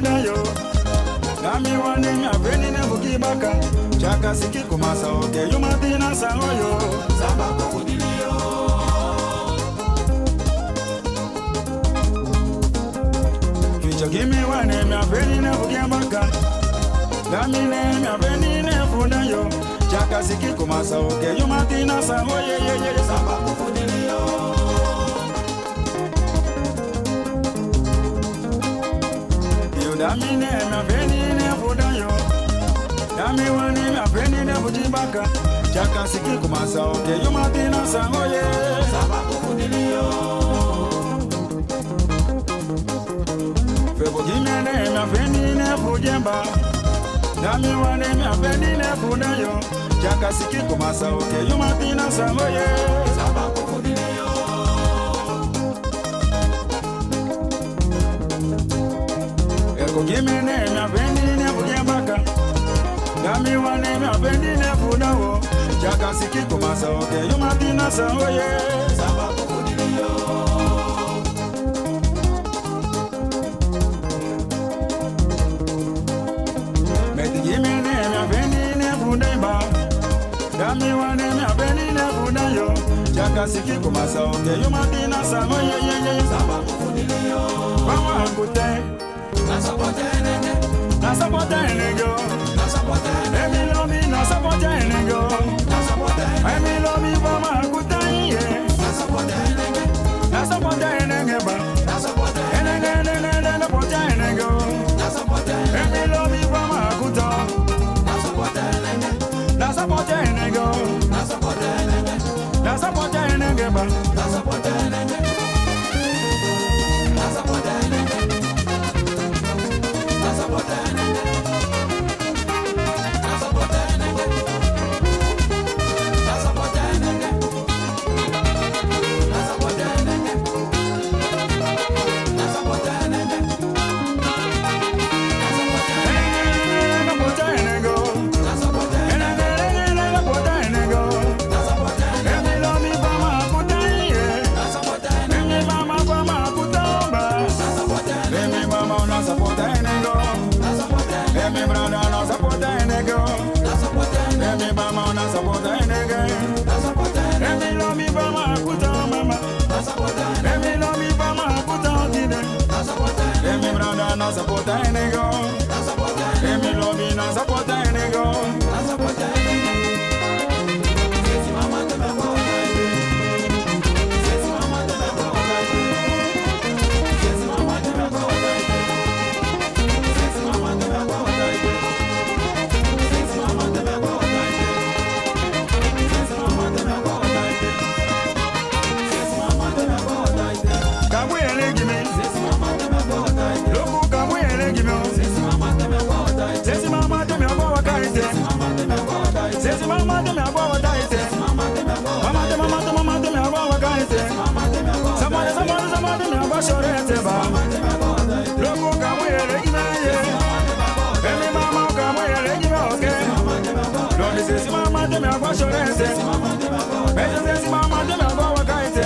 fudayo. Nami wane mi aveni ne buki baka. Chaka siki kumasa oke yumatina sangoyo. Samba kukudilio. Ficha gimi wane mi aveni ne buki baka. Nami ne mi aveni ne fudayo. Chaka siki kumasa oke yumatina sangoyo. Samba kukudilio. Dami ne mi aveni ne fudayo. Dami wane mi aveni ne buki baka. Chaka siki kumasa oke yumatina sangoyo. Samba kukudilio. Febo gimene mi aveni ne fujemba. Dami wane mi aveni ne fudayo. Chaka siki kumasa oke yumatina sangoye. Samba kukudilio. Ego gimene mi aveni ne fujembaka. Dami wane mi aveni ne fudawo. Chaka siki kumasa oke yumatina sangoye. Samba kukudilio. Meti gimene mi aveni ne fudemba. Dami wane mi aveni ne fudayo. Chaka siki kumasa oke yumatina sangoye. Samba kukudilio. Mama kute. Nasapotenenge. Nasapotenenge. Nasapotenenge. Emi lomi nasapotenenge. Nasapotenenge. Emi lomi mama kutaiye. Nasapotenenge. Nasapotenenge ba. Nasapotenenge. Enenge potenenge. Nasapotenenge. Emi lomi mama kuta. Nasapotenenge. Nasapotenenge. Nasapotenenge. Nasapotenenge ba. Nasapotenenge. Nasapotenenge. Nasapotenenge. Nasapotenenge. Nasapotenenge. Nasapotenenge. Nasapotenenge. Enenge potenenge. Nasapotenenge. Enenge potenenge. Nasapotenenge. Emi lomi mama kutaiye. Nasapotenenge. Emi mama kutomba. Nasapotenenge. Emi mama nasapotenenge. Nasapotenenge. Emi brother nasapotenenge. Nasapotenenge. Emi mama nasapotenenge. Nasapotenenge. Emi lomi mama kutomba. Nasapotenenge. Emi lomi mama kutotide. Nasapotenenge. Emi brother nasapotenenge. Nasapotenenge. Emi lomi nasapotenenge. Nasapotenenge. Sesi mama te me botaide. Sesi mama te me botaide. Sesi mama te me botaide. Sesi mama te me botaide. Sesi mama te me botaide. Sesi mama te me botaide. Sesi mama te me botaide. Kabuyele gimi. Sesi mama te me botaide. Loku kabuyele gimi. Sesi mama te me botaide. Sesi mama te me agwa wakaite. Mama te me botaide. Sesi mama te me agwa wakaite. Mama te me botaide. Mama te me agwa wakaite. Mama te me botaide. Samade te me agwa shorete ba. Loku kabuyele gimi ye. Emi mama kabuyele gimi oke. Lodi sesi mama te me agwa shorete. Beje sesi mama te me agwa wakaite.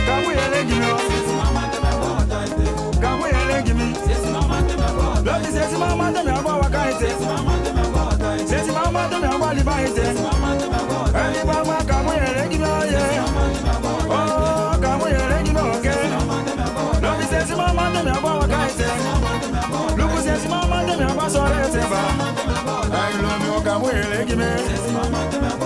Kabuyele gimi. Kabuyele gimi. Lodi sesi mama te me agwa wakaite. Sesi mama te me agwa libaite. Emi mama kabuyele gimi oye. Oh kabuyele gimi oke. Lodi sesi mama te me agwa wakaite. Luku sesi mama te me agwa sorete ba. Ai lomi o kabuyele gimi.